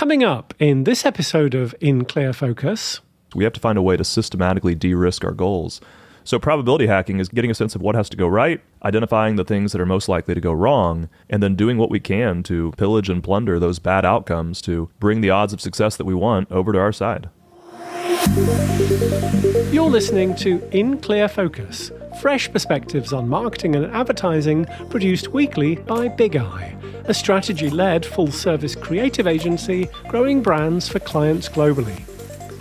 Coming up in this episode of In Clear Focus, we have to find a way to systematically de-risk our goals. So probability hacking is getting a sense of what has to go right, identifying the things that are most likely to go wrong, and then doing what we can to pillage and plunder those bad outcomes to bring the odds of success that we want over to our side. You're listening to In Clear Focus, fresh perspectives on marketing and advertising produced weekly by Big Eye, a strategy-led full-service creative agency growing brands for clients globally.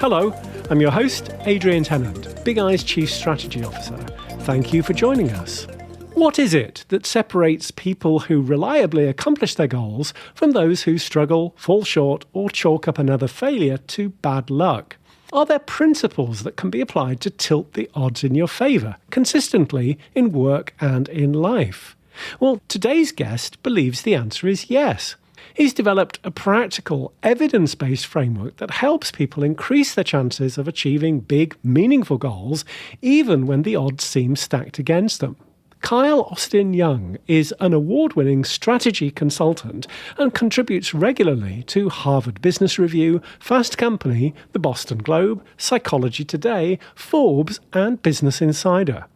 Hello, I'm your host, Adrian Tennant, Big Eye's Chief Strategy Officer. Thank you for joining us. What is it that separates people who reliably accomplish their goals from those who struggle, fall short, or chalk up another failure to bad luck? Are there principles that can be applied to tilt the odds in your favour consistently in work and in life? Well, today's guest believes the answer is yes. He's developed a practical, evidence-based framework that helps people increase their chances of achieving big, meaningful goals, even when the odds seem stacked against them. Kyle Austin Young is an award-winning strategy consultant and contributes regularly to Harvard Business Review, Fast Company, the Boston Globe, Psychology Today, Forbes, and Business Insider.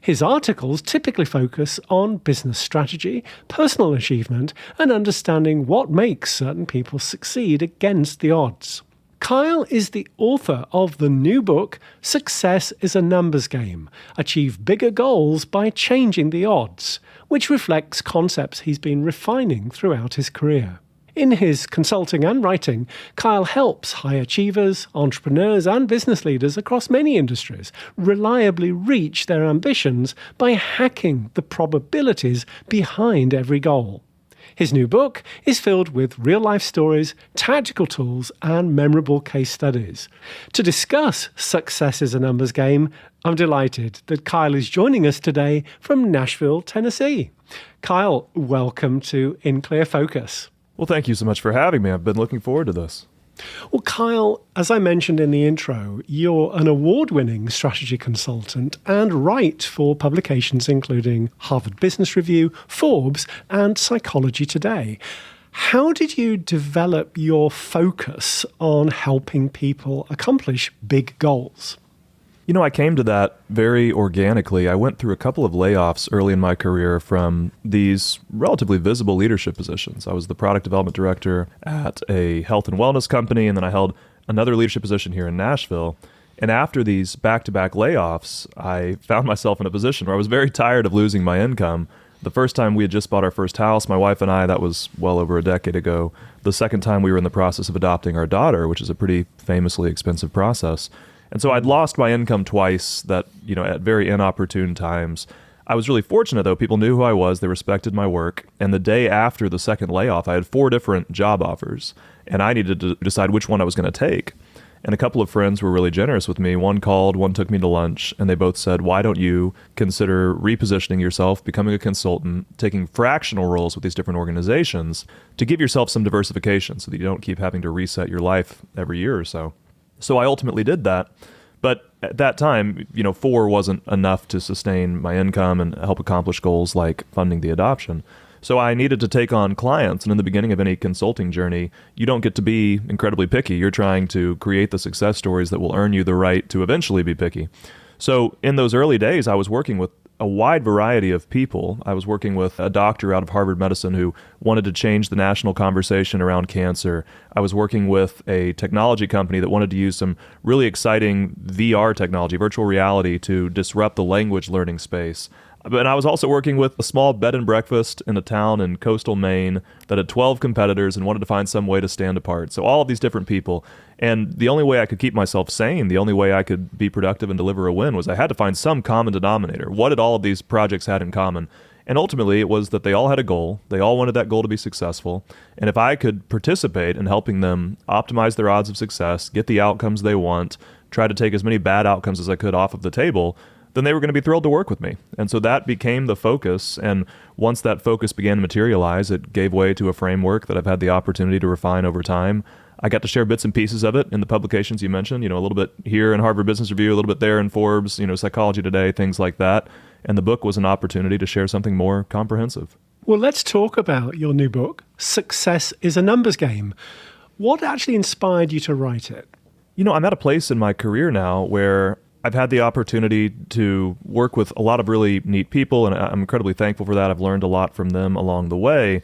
His articles typically focus on business strategy, personal achievement, and understanding what makes certain people succeed against the odds. Kyle is the author of the new book, Success is a Numbers Game, Achieve Bigger Goals by Changing the Odds, which reflects concepts he's been refining throughout his career. In his consulting and writing, Kyle helps high achievers, entrepreneurs, and business leaders across many industries reliably reach their ambitions by hacking the probabilities behind every goal. His new book is filled with real-life stories, tactical tools, and memorable case studies. To discuss Success is a Numbers Game, I'm delighted that Kyle is joining us today from Nashville, Tennessee. Kyle, welcome to In Clear Focus. Well, thank you so much for having me. I've been looking forward to this. Well, Kyle, as I mentioned in the intro, you're an award-winning strategy consultant and write for publications including Harvard Business Review, Forbes, and Psychology Today. How did you develop your focus on helping people accomplish big goals? You know, I came to that very organically. I went through a couple of layoffs early in my career from these relatively visible leadership positions. I was the product development director at a health and wellness company, and then I held another leadership position here in Nashville. And after these back-to-back layoffs, I found myself in a position where I was very tired of losing my income. The first time we had just bought our first house, my wife and I, that was well over a decade ago. The second time we were in the process of adopting our daughter, which is a pretty famously expensive process. And so I'd lost my income twice that, at very inopportune times. I was really fortunate, though. People knew who I was. They respected my work. And the day after the second layoff, I had 4 different job offers. And I needed to decide which one I was going to take. And a couple of friends were really generous with me. One called, one took me to lunch, and they both said, why don't you consider repositioning yourself, becoming a consultant, taking fractional roles with these different organizations to give yourself some diversification so that you don't keep having to reset your life every year or so. So I ultimately did that. But at that time, 4 wasn't enough to sustain my income and help accomplish goals like funding the adoption. So I needed to take on clients. And in the beginning of any consulting journey, you don't get to be incredibly picky. You're trying to create the success stories that will earn you the right to eventually be picky. So in those early days, I was working with a wide variety of people. I was working with a doctor out of Harvard Medicine who wanted to change the national conversation around cancer. I was working with a technology company that wanted to use some really exciting VR technology, virtual reality, to disrupt the language learning space. And I was also working with a small bed and breakfast in a town in coastal Maine that had 12 competitors and wanted to find some way to stand apart. So all of these different people. And the only way I could keep myself sane, the only way I could be productive and deliver a win was I had to find some common denominator. What did all of these projects had in common? And ultimately, it was that they all had a goal. They all wanted that goal to be successful. And if I could participate in helping them optimize their odds of success, get the outcomes they want, try to take as many bad outcomes as I could off of the table, then they were going to be thrilled to work with me. And so that became the focus. And once that focus began to materialize, it gave way to a framework that I've had the opportunity to refine over time. I got to share bits and pieces of it in the publications you mentioned, a little bit here in Harvard Business Review, a little bit there in Forbes, Psychology Today, things like that. And the book was an opportunity to share something more comprehensive. Well, let's talk about your new book, Success is a Numbers Game. What actually inspired you to write it? I'm at a place in my career now where I've had the opportunity to work with a lot of really neat people, and I'm incredibly thankful for that. I've learned a lot from them along the way.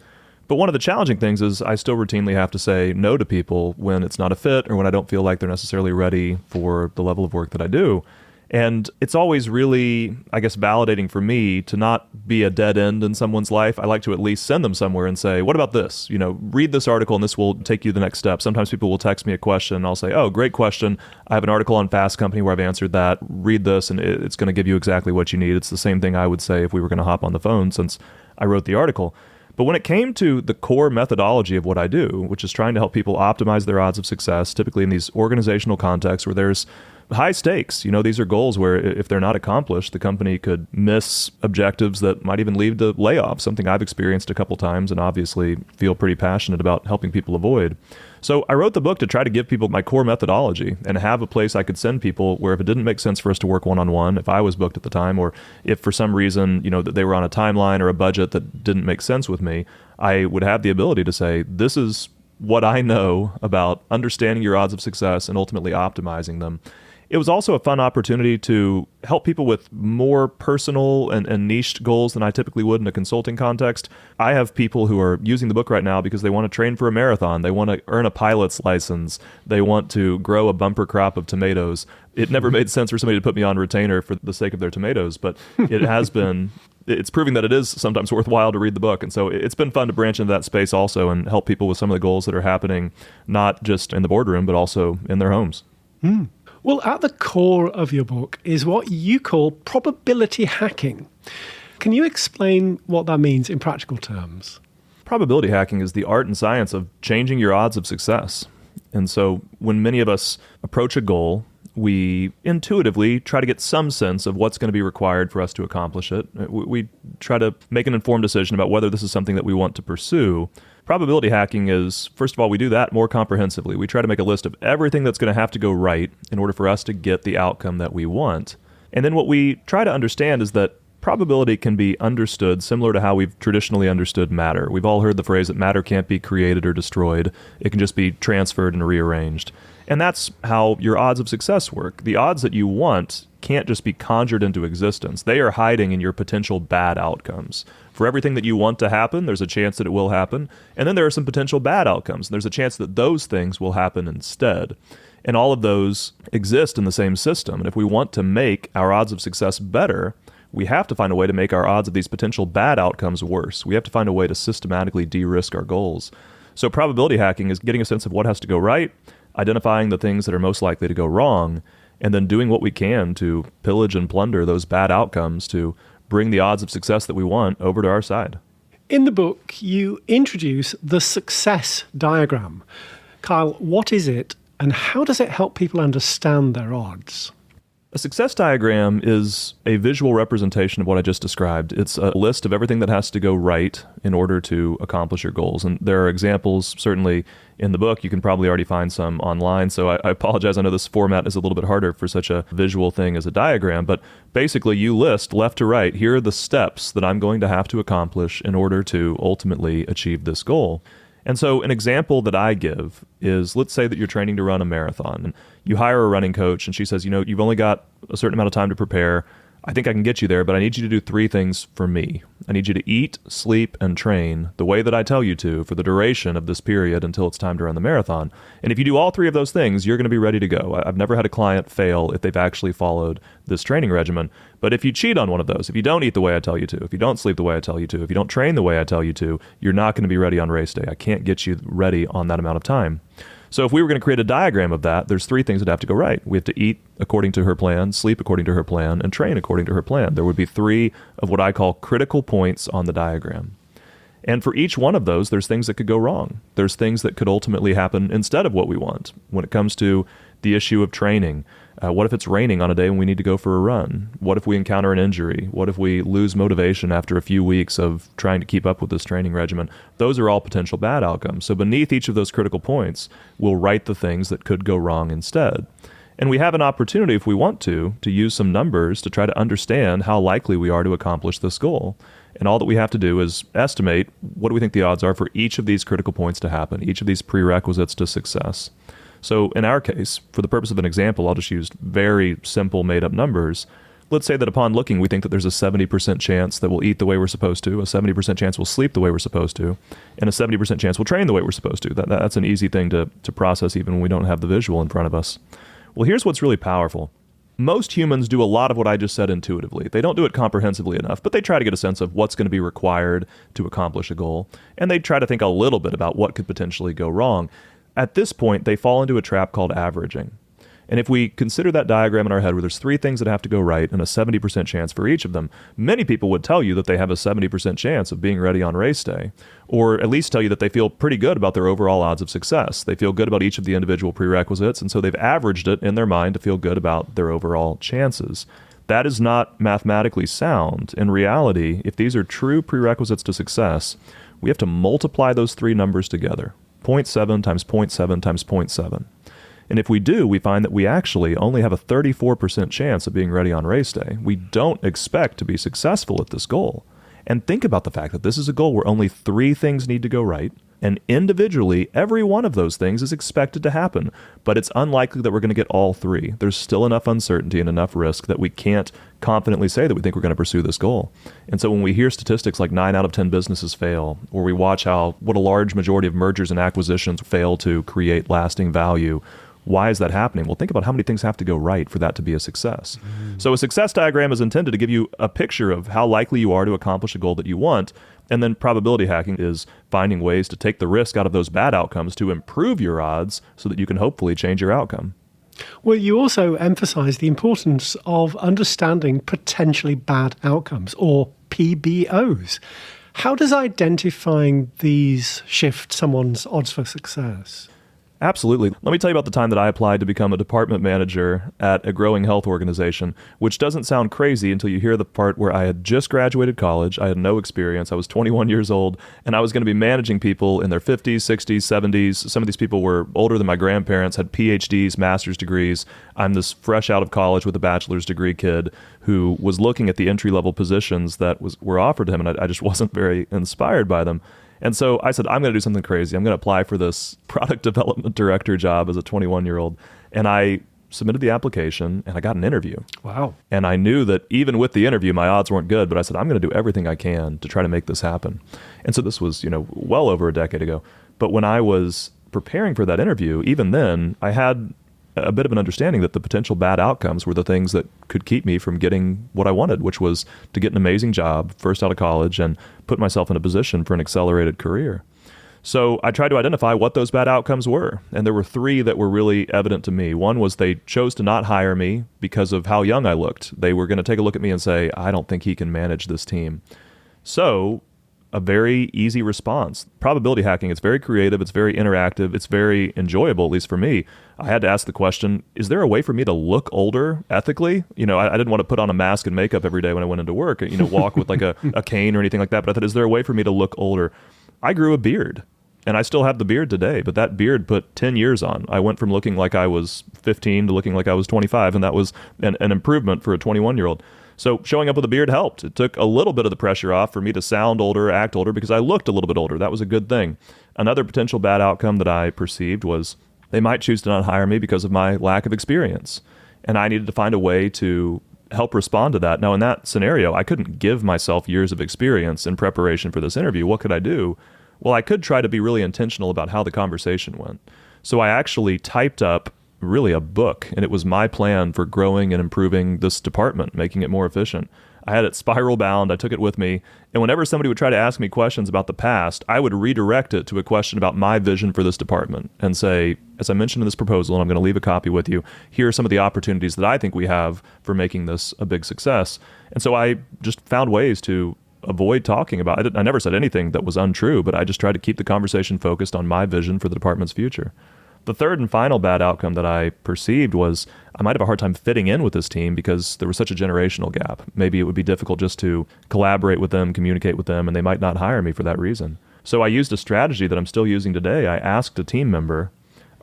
But one of the challenging things is I still routinely have to say no to people when it's not a fit or when I don't feel like they're necessarily ready for the level of work that I do. And it's always really, I guess, validating for me to not be a dead end in someone's life. I like to at least send them somewhere and say, what about this? Read this article and this will take you the next step. Sometimes people will text me a question and I'll say, oh, great question. I have an article on Fast Company where I've answered that. Read this and it's going to give you exactly what you need. It's the same thing I would say if we were going to hop on the phone since I wrote the article. But when it came to the core methodology of what I do, which is trying to help people optimize their odds of success, typically in these organizational contexts where there's high stakes. These are goals where if they're not accomplished, the company could miss objectives that might even lead to layoffs, something I've experienced a couple times and obviously feel pretty passionate about helping people avoid. So I wrote the book to try to give people my core methodology and have a place I could send people where if it didn't make sense for us to work one-on-one, if I was booked at the time, or if for some reason, that they were on a timeline or a budget that didn't make sense with me, I would have the ability to say, this is what I know about understanding your odds of success and ultimately optimizing them. It was also a fun opportunity to help people with more personal and niched goals than I typically would in a consulting context. I have people who are using the book right now because they want to train for a marathon. They want to earn a pilot's license. They want to grow a bumper crop of tomatoes. It never made sense for somebody to put me on retainer for the sake of their tomatoes, but it has been. It's proving that it is sometimes worthwhile to read the book. And so it's been fun to branch into that space also and help people with some of the goals that are happening, not just in the boardroom, but also in their homes. Well, at the core of your book is what you call probability hacking. Can you explain what that means in practical terms? Probability hacking is the art and science of changing your odds of success. And so when many of us approach a goal, we intuitively try to get some sense of what's going to be required for us to accomplish it. We try to make an informed decision about whether this is something that we want to pursue. Probability hacking is, first of all, we do that more comprehensively. We try to make a list of everything that's going to have to go right in order for us to get the outcome that we want. And then what we try to understand is that probability can be understood similar to how we've traditionally understood matter. We've all heard the phrase that matter can't be created or destroyed. It can just be transferred and rearranged. And that's how your odds of success work. The odds that you want can't just be conjured into existence. They are hiding in your potential bad outcomes. For everything that you want to happen, there's a chance that it will happen. And then there are some potential bad outcomes. There's a chance that those things will happen instead. And all of those exist in the same system. And if we want to make our odds of success better, we have to find a way to make our odds of these potential bad outcomes worse. We have to find a way to systematically de-risk our goals. So probability hacking is getting a sense of what has to go right, identifying the things that are most likely to go wrong, and then doing what we can to pillage and plunder those bad outcomes to bring the odds of success that we want over to our side. In the book, you introduce the success diagram. Kyle, what is it and how does it help people understand their odds? A success diagram is a visual representation of what I just described. It's a list of everything that has to go right in order to accomplish your goals. And there are examples, certainly in the book. You can probably already find some online. So I apologize. I know this format is a little bit harder for such a visual thing as a diagram. But basically, you list left to right, here are the steps that I'm going to have to accomplish in order to ultimately achieve this goal. And so an example that I give is, let's say that you're training to run a marathon and you hire a running coach and she says, you've only got a certain amount of time to prepare. I think I can get you there, but I need you to do 3 things for me. I need you to eat, sleep, and train the way that I tell you to for the duration of this period until it's time to run the marathon. And if you do all 3 of those things, you're going to be ready to go. I've never had a client fail if they've actually followed this training regimen. But if you cheat on one of those, if you don't eat the way I tell you to, if you don't sleep the way I tell you to, if you don't train the way I tell you to, you're not going to be ready on race day. I can't get you ready on that amount of time. So if we were going to create a diagram of that, there's 3 things that have to go right. We have to eat according to her plan, sleep according to her plan, and train according to her plan. There would be 3 of what I call critical points on the diagram. And for each one of those, there's things that could go wrong. There's things that could ultimately happen instead of what we want. When it comes to the issue of training, what if it's raining on a day when we need to go for a run? What if we encounter an injury? What if we lose motivation after a few weeks of trying to keep up with this training regimen? Those are all potential bad outcomes. So beneath each of those critical points, we'll write the things that could go wrong instead. And we have an opportunity, if we want to use some numbers to try to understand how likely we are to accomplish this goal. And all that we have to do is estimate what do we think the odds are for each of these critical points to happen, each of these prerequisites to success. So in our case, for the purpose of an example, I'll just use very simple made-up numbers. Let's say that upon looking, we think that there's a 70% chance that we'll eat the way we're supposed to, a 70% chance we'll sleep the way we're supposed to, and a 70% chance we'll train the way we're supposed to. That's an easy thing to process even when we don't have the visual in front of us. Well, here's what's really powerful. Most humans do a lot of what I just said intuitively. They don't do it comprehensively enough, but they try to get a sense of what's going to be required to accomplish a goal, and they try to think a little bit about what could potentially go wrong. At this point, they fall into a trap called averaging. And if we consider that diagram in our head where there's 3 things that have to go right and a 70% chance for each of them, many people would tell you that they have a 70% chance of being ready on race day, or at least tell you that they feel pretty good about their overall odds of success. They feel good about each of the individual prerequisites, and so they've averaged it in their mind to feel good about their overall chances. That is not mathematically sound. In reality, if these are true prerequisites to success, we have to multiply those 3 numbers together, 0.7 times 0.7 times 0.7. And if we do, we find that we actually only have a 34% chance of being ready on race day. We don't expect to be successful at this goal. And think about the fact that this is a goal where only 3 things need to go right, and individually, every one of those things is expected to happen, but it's unlikely that we're going to get all 3. There's still enough uncertainty and enough risk that we can't confidently say that we think we're going to pursue this goal. And so when we hear statistics like 9 out of 10 businesses fail, or we watch what a large majority of mergers and acquisitions fail to create lasting value, why is that happening? Well, think about how many things have to go right for that to be a success. So a success diagram is intended to give you a picture of how likely you are to accomplish a goal that you want. And then probability hacking is finding ways to take the risk out of those bad outcomes to improve your odds so that you can hopefully change your outcome. Well, you also emphasize the importance of understanding potentially bad outcomes, or PBOs. How does identifying these shift someone's odds for success? Absolutely. Let me tell you about the time that I applied to become a department manager at a growing health organization, which doesn't sound crazy until you hear the part where I had just graduated college, I had no experience, I was 21 years old, and I was going to be managing people in their 50s, 60s, 70s. Some of these people were older than my grandparents, had PhDs, master's degrees. I'm this fresh out of college with a bachelor's degree kid who was looking at the entry-level positions that were offered to him, and I just wasn't very inspired by them. And so I said, I'm going to do something crazy. I'm going to apply for this product development director job as a 21-year-old. And I submitted the application and I got an interview. Wow. And I knew that even with the interview, my odds weren't good, but I said, I'm going to do everything I can to try to make this happen. And so this was, well over a decade ago. But when I was preparing for that interview, even then, I had a bit of an understanding that the potential bad outcomes were the things that could keep me from getting what I wanted, which was to get an amazing job first out of college and put myself in a position for an accelerated career. So I tried to identify what those bad outcomes were, and there were 3 that were really evident to me. One was they chose to not hire me because of how young I looked. They were going to take a look at me and say, I don't think he can manage this team. So a very easy response. Probability hacking, it's very creative, it's very interactive, it's very enjoyable, at least for me. I had to ask the question, is there a way for me to look older ethically? I didn't want to put on a mask and makeup every day when I went into work, walk with like a cane or anything like that, but I thought, is there a way for me to look older? I grew a beard, and I still have the beard today, but that beard put 10 years on. I went from looking like I was 15 to looking like I was 25, and that was an improvement for a 21-year-old. So showing up with a beard helped. It took a little bit of the pressure off for me to sound older, act older, because I looked a little bit older. That was a good thing. Another potential bad outcome that I perceived was they might choose to not hire me because of my lack of experience. And I needed to find a way to help respond to that. Now, in that scenario, I couldn't give myself years of experience in preparation for this interview. What could I do? Well, I could try to be really intentional about how the conversation went. So I actually typed up really a book, and it was my plan for growing and improving this department, making it more efficient. I had it spiral bound. I took it with me. And whenever somebody would try to ask me questions about the past, I would redirect it to a question about my vision for this department and say, as I mentioned in this proposal, and I'm going to leave a copy with you, here are some of the opportunities that I think we have for making this a big success. And so I just found ways to avoid talking about it. I never said anything that was untrue, but I just tried to keep the conversation focused on my vision for the department's future. The third and final bad outcome that I perceived was I might have a hard time fitting in with this team because there was such a generational gap. Maybe it would be difficult just to collaborate with them, communicate with them, and they might not hire me for that reason. So I used a strategy that I'm still using today. I asked a team member,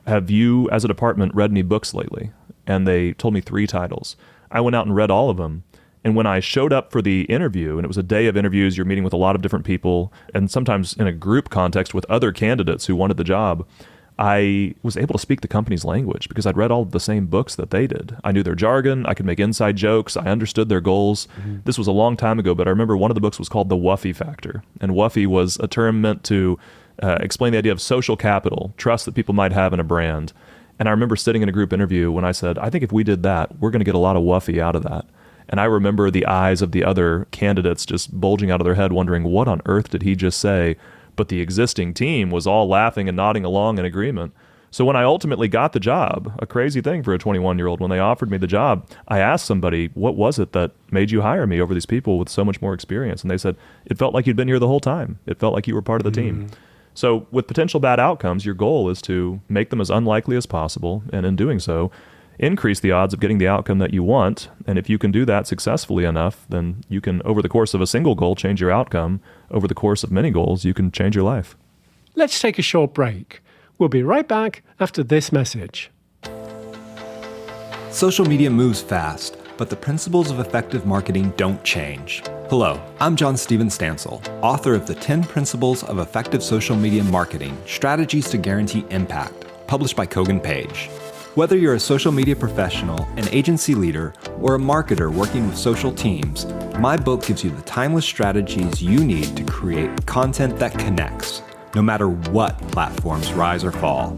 have you, as a department, read any books lately? and they told me 3 titles. I went out and read all of them. And when I showed up for the interview, and it was a day of interviews, you're meeting with a lot of different people, and sometimes in a group context with other candidates who wanted the job, I was able to speak the company's language because I'd read all of the same books that they did. I knew their jargon, I could make inside jokes, I understood their goals. This was a long time ago, but I remember one of the books was called The Wuffy Factor. And Wuffy was a term meant to explain the idea of social capital, trust that people might have in a brand. And I remember sitting in a group interview when I said, I think if we did that, we're going to get a lot of Wuffy out of that. And I remember the eyes of the other candidates just bulging out of their head, wondering, what on earth did he just say? But the existing team was all laughing and nodding along in agreement. So when I ultimately got the job, a crazy thing for a 21-year-old, when they offered me the job, I asked somebody, what was it that made you hire me over these people with so much more experience? And they said, it felt like you'd been here the whole time. It felt like you were part of the team. So with potential bad outcomes, your goal is to make them as unlikely as possible. And in doing so, increase the odds of getting the outcome that you want. And if you can do that successfully enough, then you can, over the course of a single goal, change your outcome. Over the course of many goals, you can change your life. Let's take a short break. We'll be right back after this message. Social media moves fast, but the principles of effective marketing don't change. Hello, I'm John Steven Stansel, author of the 10 Principles of Effective Social Media Marketing, Strategies to Guarantee Impact, published by Kogan Page. Whether you're a social media professional, an agency leader, or a marketer working with social teams, my book gives you the timeless strategies you need to create content that connects, no matter what platforms rise or fall.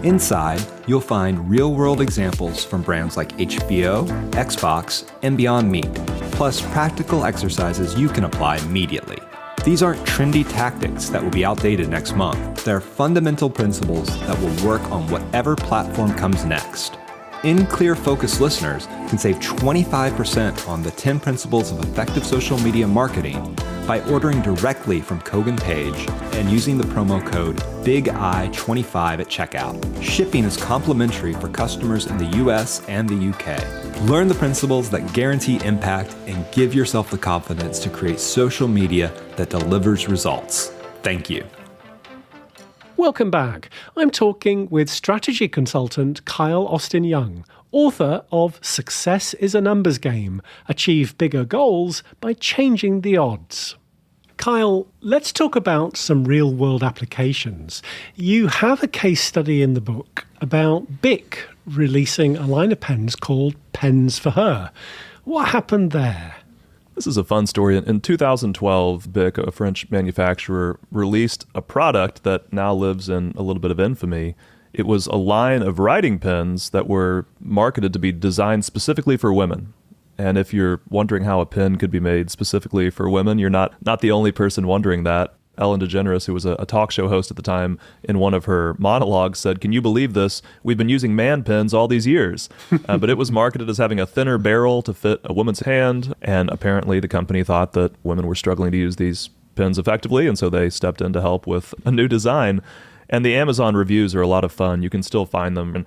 Inside, you'll find real-world examples from brands like HBO, Xbox, and Beyond Meat, plus practical exercises you can apply immediately. These aren't trendy tactics that will be outdated next month. They're fundamental principles that will work on whatever platform comes next. In Clear Focus listeners can save 25% on the 10 Principles of Effective Social Media Marketing by ordering directly from Kogan Page and using the promo code BIGI25 at checkout. Shipping is complimentary for customers in the US and the UK. Learn the principles that guarantee impact and give yourself the confidence to create social media that delivers results. Thank you. Welcome back. I'm talking with strategy consultant Kyle Austin Young, author of Success is a Numbers Game, Achieve Bigger Goals by Changing the Odds. Kyle, let's talk about some real-world applications. You have a case study in the book about Bic releasing a line of pens called Pens For Her. What happened there? This is a fun story. In 2012, Bic, a French manufacturer, released a product that now lives in a little bit of infamy. It was a line of writing pens that were marketed to be designed specifically for women. And if you're wondering how a pen could be made specifically for women, you're not the only person wondering that. Ellen DeGeneres, who was a talk show host at the time, in one of her monologues said, "Can you believe this? We've been using man pens all these years." But it was marketed as having a thinner barrel to fit a woman's hand. And apparently the company thought that women were struggling to use these pens effectively. And so they stepped in to help with a new design. And the Amazon reviews are a lot of fun. You can still find them. And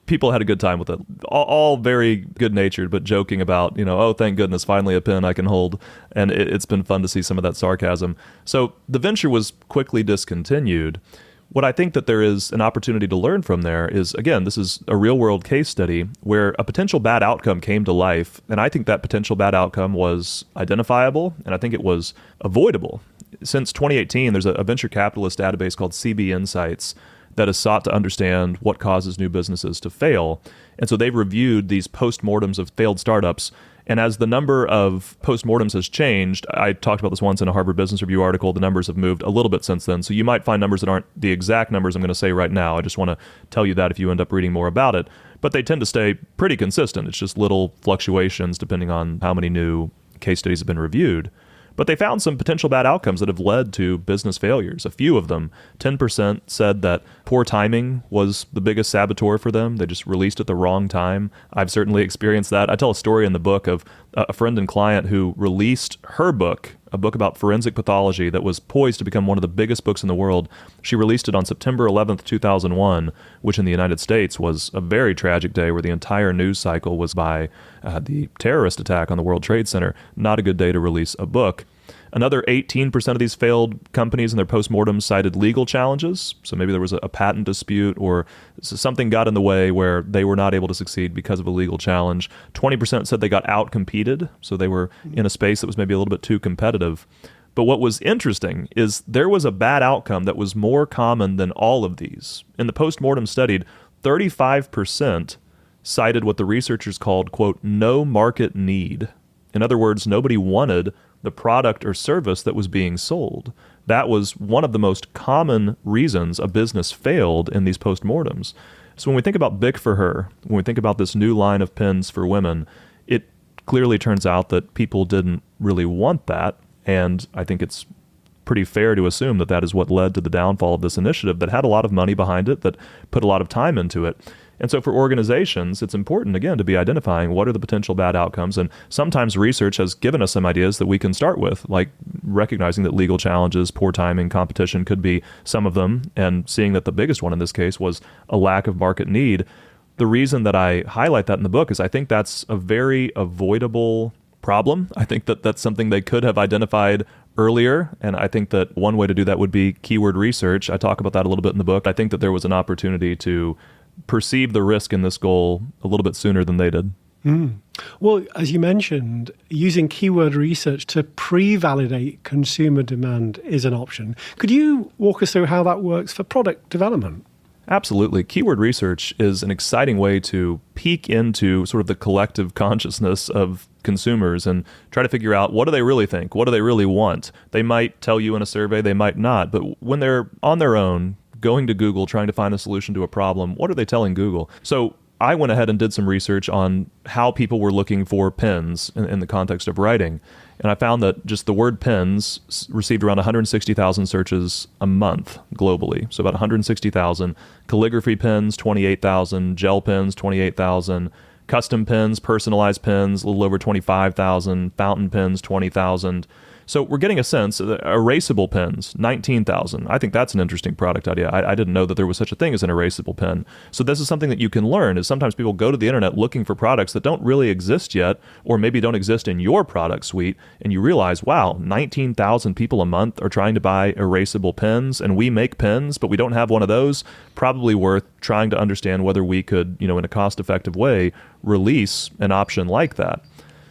people had a good time with it. All very good-natured, but joking about, oh, thank goodness, finally a pen I can hold. And it's been fun to see some of that sarcasm. So the venture was quickly discontinued. What I think that there is an opportunity to learn from there is, again, this is a real-world case study where a potential bad outcome came to life. And I think that potential bad outcome was identifiable, and I think it was avoidable. Since 2018, there's a venture capitalist database called CB Insights that has sought to understand what causes new businesses to fail. And so they've reviewed these postmortems of failed startups. And as the number of postmortems has changed, I talked about this once in a Harvard Business Review article, the numbers have moved a little bit since then. So you might find numbers that aren't the exact numbers I'm going to say right now. I just want to tell you that if you end up reading more about it. But they tend to stay pretty consistent. It's just little fluctuations depending on how many new case studies have been reviewed. But they found some potential bad outcomes that have led to business failures. A few of them, 10% said that poor timing was the biggest saboteur for them. They just released at the wrong time. I've certainly experienced that. I tell a story in the book of a friend and client who released her book, a book about forensic pathology that was poised to become one of the biggest books in the world. She released it on September 11th, 2001, which in the United States was a very tragic day where the entire news cycle was by the terrorist attack on the World Trade Center. Not a good day to release a book. Another 18% of these failed companies in their postmortem cited legal challenges. So maybe there was a patent dispute or something got in the way where they were not able to succeed because of a legal challenge. 20% said they got outcompeted, so they were in a space that was maybe a little bit too competitive. But what was interesting is there was a bad outcome that was more common than all of these. In the postmortem studied, 35% cited what the researchers called, quote, no market need. In other words, nobody wanted the product or service that was being sold. That was one of the most common reasons a business failed in these postmortems. So when we think about Bic For Her, when we think about this new line of pens for women, it clearly turns out that people didn't really want that. And I think it's pretty fair to assume that that is what led to the downfall of this initiative that had a lot of money behind it, that put a lot of time into it. And so for organizations, it's important, again, to be identifying what are the potential bad outcomes. And sometimes research has given us some ideas that we can start with, like recognizing that legal challenges, poor timing, competition could be some of them, and seeing that the biggest one in this case was a lack of market need. The reason that I highlight that in the book is I think that's a very avoidable problem. I think that that's something they could have identified earlier, and I think that one way to do that would be keyword research. I talk about that a little bit in the book. I think that there was an opportunity to perceive the risk in this goal a little bit sooner than they did. Well, as you mentioned, using keyword research to pre-validate consumer demand is an option. Could you walk us through how that works for product development? Absolutely. Keyword research is an exciting way to peek into sort of the collective consciousness of consumers and try to figure out, what do they really think? What do they really want? They might tell you in a survey, they might not. But when they're on their own, going to Google, trying to find a solution to a problem, what are they telling Google? So I went ahead and did some research on how people were looking for pens in the context of writing. And I found that just the word pens received around 160,000 searches a month globally. So about 160,000. Calligraphy pens, 28,000. Gel pens, 28,000. Custom pens, personalized pens, a little over 25,000. Fountain pens, 20,000. So we're getting a sense. Erasable pens, 19,000. I think that's an interesting product idea. I didn't know that there was such a thing as an erasable pen. So this is something that you can learn, is sometimes people go to the internet looking for products that don't really exist yet, or maybe don't exist in your product suite, and you realize, wow, 19,000 people a month are trying to buy erasable pens, and we make pens, but we don't have one of those. Probably worth trying to understand whether we could, in a cost-effective way, release an option like that.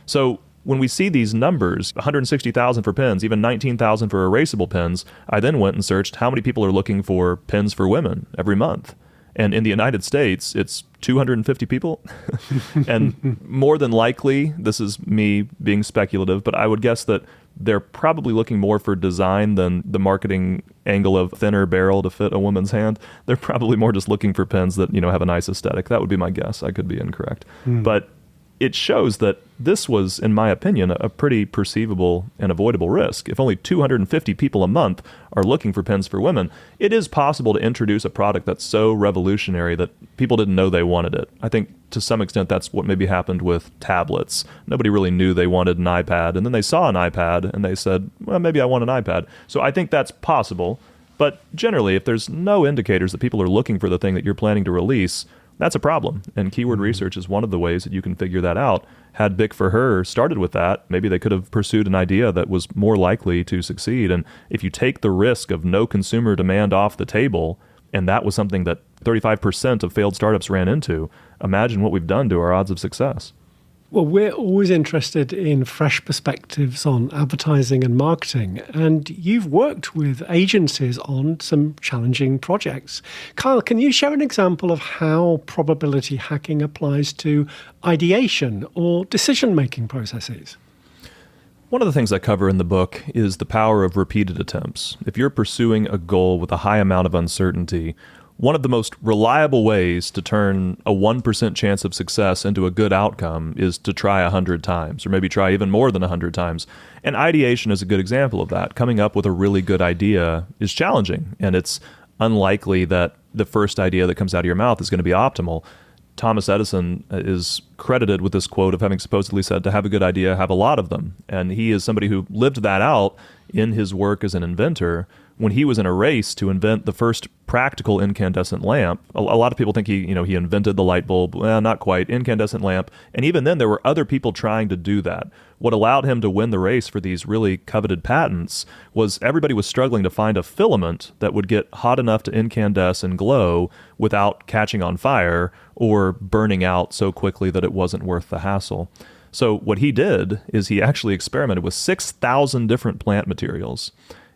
So when we see these numbers, 160,000 for pens, even 19,000 for erasable pens, I then went and searched how many people are looking for pens for women every month. And in the United States, it's 250 people. And more than likely, this is me being speculative, but I would guess that they're probably looking more for design than the marketing angle of thinner barrel to fit a woman's hand. They're probably more just looking for pens that, have a nice aesthetic. That would be my guess. I could be incorrect. But it shows that this was, in my opinion, a pretty perceivable and avoidable risk. If only 250 people a month are looking for pens for women, it is possible to introduce a product that's so revolutionary that people didn't know they wanted it. I think to some extent that's what maybe happened with tablets. Nobody really knew they wanted an iPad, and then they saw an iPad and they said, well, maybe I want an iPad. So I think that's possible. But generally, if there's no indicators that people are looking for the thing that you're planning to release, that's a problem. And keyword research is one of the ways that you can figure that out. Had Bic For Her started with that, maybe they could have pursued an idea that was more likely to succeed. And if you take the risk of no consumer demand off the table, and that was something that 35% of failed startups ran into, imagine what we've done to our odds of success. Well, we're always interested in fresh perspectives on advertising and marketing, and you've worked with agencies on some challenging projects. Kyle, can you share an example of how probability hacking applies to ideation or decision-making processes? One of the things I cover in the book is the power of repeated attempts. If you're pursuing a goal with a high amount of uncertainty, one of the most reliable ways to turn a 1% chance of success into a good outcome is to try 100 times, or maybe try even more than 100 times. And ideation is a good example of that. Coming up with a really good idea is challenging, and it's unlikely that the first idea that comes out of your mouth is going to be optimal. Thomas Edison is credited with this quote of having supposedly said, to have a good idea, have a lot of them. And he is somebody who lived that out in his work as an inventor, when he was in a race to invent the first practical incandescent lamp. A lot of people think he invented the light bulb. Well, not quite. Incandescent lamp. And even then, there were other people trying to do that. What allowed him to win the race for these really coveted patents was everybody was struggling to find a filament that would get hot enough to incandesce and glow without catching on fire or burning out so quickly that it wasn't worth the hassle. So what he did is he actually experimented with 6,000 different plant materials.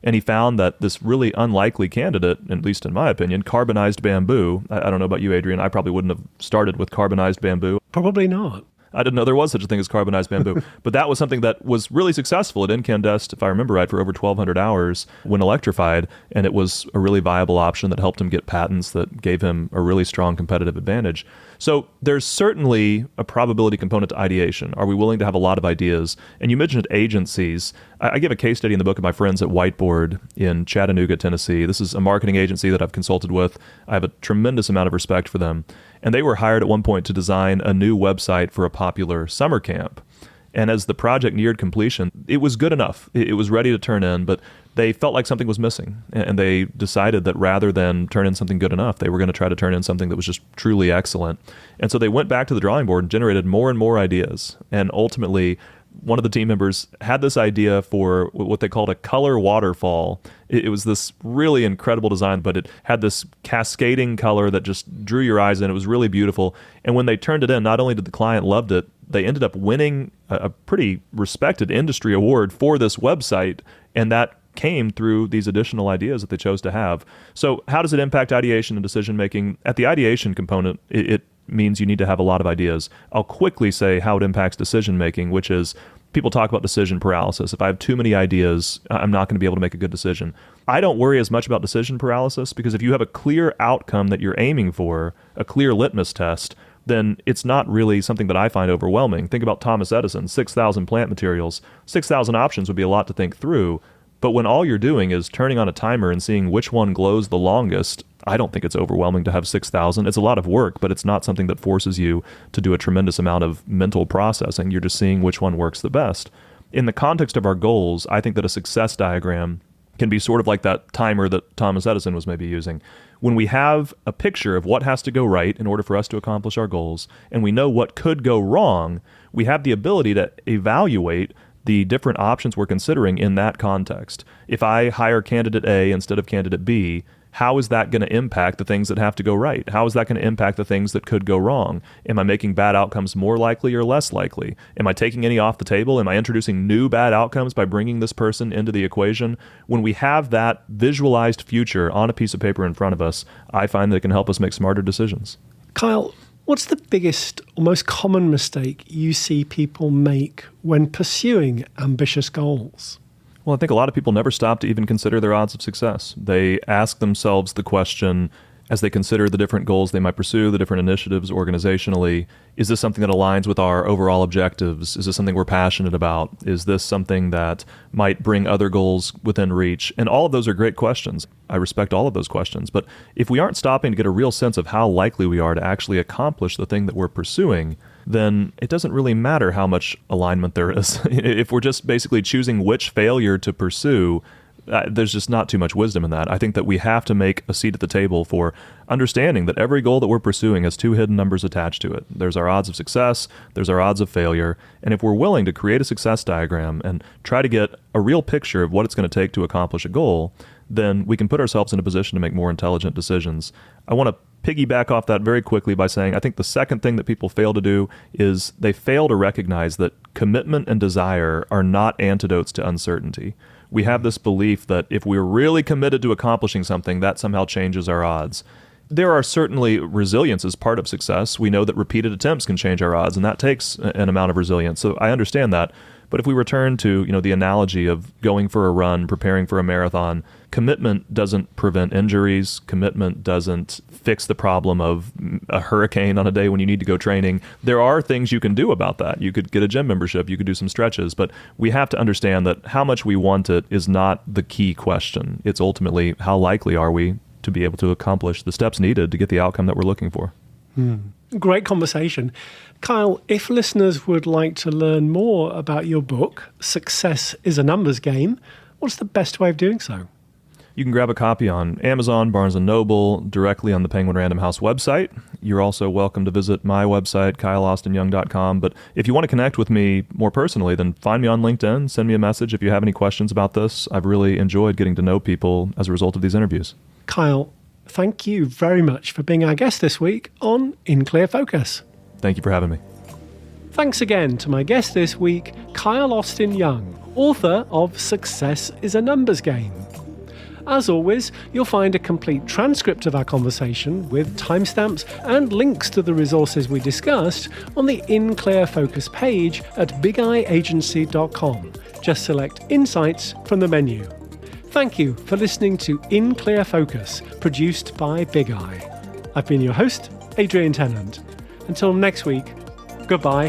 And he found that this really unlikely candidate, at least in my opinion, carbonized bamboo. I don't know about you, Adrian. I probably wouldn't have started with carbonized bamboo. Probably not. I didn't know there was such a thing as carbonized bamboo. But that was something that was really successful. It incandesced, if I remember right, for over 1,200 hours when electrified. And it was a really viable option that helped him get patents that gave him a really strong competitive advantage. So there's certainly a probability component to ideation. Are we willing to have a lot of ideas? And you mentioned agencies. I give a case study in the book of my friends at Whiteboard in Chattanooga, Tennessee. This is a marketing agency that I've consulted with. I have a tremendous amount of respect for them. And they were hired at one point to design a new website for a popular summer camp. And as the project neared completion, it was good enough. It was ready to turn in, but they felt like something was missing. And they decided that rather than turn in something good enough, they were going to try to turn in something that was just truly excellent. And so they went back to the drawing board and generated more and more ideas. And ultimately, one of the team members had this idea for what they called a color waterfall. It was this really incredible design, but it had this cascading color that just drew your eyes in. It was really beautiful. And when they turned it in, not only did the client loved it, they ended up winning a pretty respected industry award for this website. And that came through these additional ideas that they chose to have. So how does it impact ideation and decision making? At the ideation component, it means you need to have a lot of ideas. I'll quickly say how it impacts decision making, which is people talk about decision paralysis. If I have too many ideas, I'm not going to be able to make a good decision. I don't worry as much about decision paralysis because if you have a clear outcome that you're aiming for, a clear litmus test, then it's not really something that I find overwhelming. Think about Thomas Edison, 6,000 plant materials. 6,000 options would be a lot to think through. But when all you're doing is turning on a timer and seeing which one glows the longest, I don't think it's overwhelming to have 6,000. It's a lot of work, but it's not something that forces you to do a tremendous amount of mental processing. You're just seeing which one works the best. In the context of our goals, I think that a success diagram can be sort of like that timer that Thomas Edison was maybe using. When we have a picture of what has to go right in order for us to accomplish our goals, and we know what could go wrong, we have the ability to evaluate the different options we're considering in that context. If I hire candidate A instead of candidate B, how is that going to impact the things that have to go right? How is that going to impact the things that could go wrong? Am I making bad outcomes more likely or less likely? Am I taking any off the table? Am I introducing new bad outcomes by bringing this person into the equation? When we have that visualized future on a piece of paper in front of us, I find that it can help us make smarter decisions. Kyle, what's the biggest or most common mistake you see people make when pursuing ambitious goals? Well, I think a lot of people never stop to even consider their odds of success. They ask themselves the question, as they consider the different goals they might pursue, the different initiatives organizationally, is this something that aligns with our overall objectives? Is this something we're passionate about? Is this something that might bring other goals within reach? And all of those are great questions. I respect all of those questions. But if we aren't stopping to get a real sense of how likely we are to actually accomplish the thing that we're pursuing, then it doesn't really matter how much alignment there is. If we're just basically choosing which failure to pursue, there's just not too much wisdom in that. I think that we have to make a seat at the table for understanding that every goal that we're pursuing has two hidden numbers attached to it. There's our odds of success, there's our odds of failure, and if we're willing to create a success diagram and try to get a real picture of what it's going to take to accomplish a goal, then we can put ourselves in a position to make more intelligent decisions. I want to piggyback off that very quickly by saying I think the second thing that people fail to do is they fail to recognize that commitment and desire are not antidotes to uncertainty. We have this belief that if we're really committed to accomplishing something, that somehow changes our odds. There are certainly resilience as part of success. We know that repeated attempts can change our odds, and that takes an amount of resilience. So I understand that. But if we return to, the analogy of going for a run, preparing for a marathon, commitment doesn't prevent injuries. Commitment doesn't fix the problem of a hurricane on a day when you need to go training. There are things you can do about that. You could get a gym membership. You could do some stretches. But we have to understand that how much we want it is not the key question. It's ultimately how likely are we to be able to accomplish the steps needed to get the outcome that we're looking for. Great conversation. Kyle, if listeners would like to learn more about your book, Success is a Numbers Game, what's the best way of doing so? You can grab a copy on Amazon, Barnes & Noble, directly on the Penguin Random House website. You're also welcome to visit my website, kyleaustinyoung.com. But if you want to connect with me more personally, then find me on LinkedIn, send me a message if you have any questions about this. I've really enjoyed getting to know people as a result of these interviews. Kyle, thank you very much for being our guest this week on In Clear Focus. Thank you for having me. Thanks again to my guest this week, Kyle Austin Young, author of Success is a Numbers Game. As always, you'll find a complete transcript of our conversation with timestamps and links to the resources we discussed on the In Clear Focus page at bigeyeagency.com. Just select Insights from the menu. Thank you for listening to In Clear Focus, produced by Big Eye. I've been your host, Adrian Tennant. Until next week, goodbye.